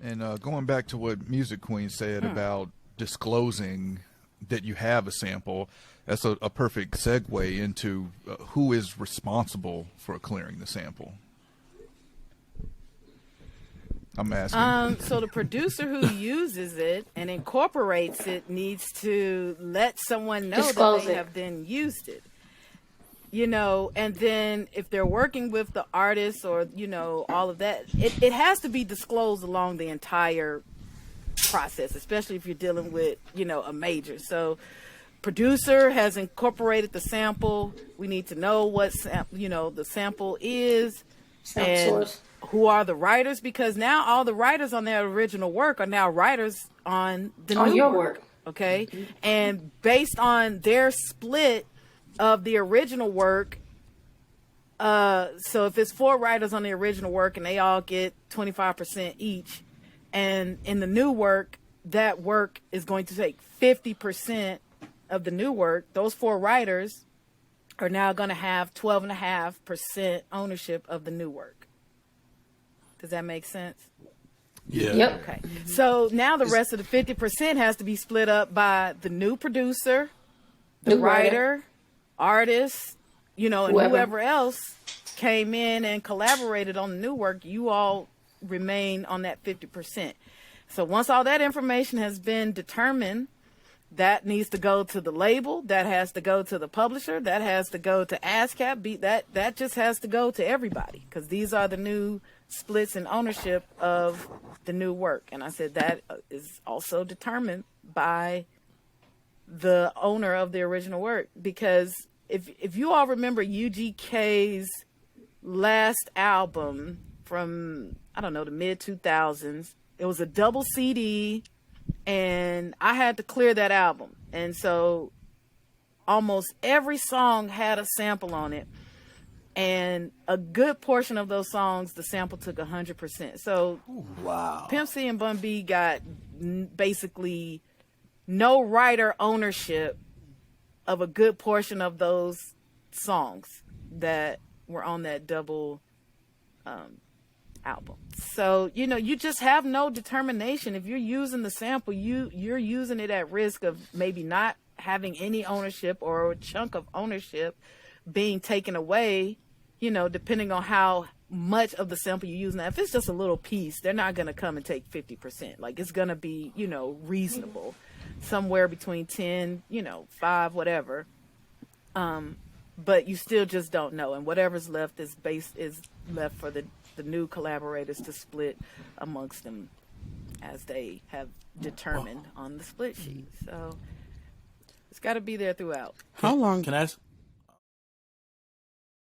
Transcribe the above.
And going back to what Muziqueen said about disclosing that you have a sample, that's a perfect segue into who is responsible for clearing the sample. I'm asking. So the producer who uses it and incorporates it needs to let someone know Disclose that they it. have then used it. You know, and then if they're working with the artist or, you know, all of that, it has to be disclosed along the entire process, especially if you're dealing with, you know, a major. So producer has incorporated the sample. We need to know what, the sample is. Sample And source. who are the writers, because now all the writers on their original work are now writers on the new your work. work. Okay. And based on their split of the original work, so if it's 4 writers on the original work and they all get 25% each, and in the new work, that work is going to take 50% of the new work, those 4 writers are now going to have 12.5% ownership of the new work. Does that make sense? Yeah. Yep. Okay. So now the rest of the 50% has to be split up by the new producer, the New writer. writer, artist, and whoever else came in and collaborated on the new work. You all remain on that 50%. So once all that information has been determined, that needs to go to the label, that has to go to the publisher, that has to go to ASCAP, that just has to go to everybody, because these are the new splits in ownership of the new work. And I said that is also determined by the owner of the original work, because if you all remember UGK's last album from, I don't know, the mid 2000s, it was a double CD, and I had to clear that album. And so almost every song had a sample on it. And a good portion of those songs, the sample took 100%. So Wow. Pimp C and Bun B got basically no writer ownership of a good portion of those songs that were on that double album. So, you just have no determination. If you're using the sample, you're using it at risk of maybe not having any ownership or a chunk of ownership being taken away, depending on how much of the sample you use. Now, if it's just a little piece, they're not going to come and take 50%. Like, it's going to be, reasonable, somewhere between 10, 5, whatever. But you still just don't know. And whatever's left is left for the new collaborators to split amongst them as they have determined on the split sheet. So it's got to be there throughout. How long? Can I ask?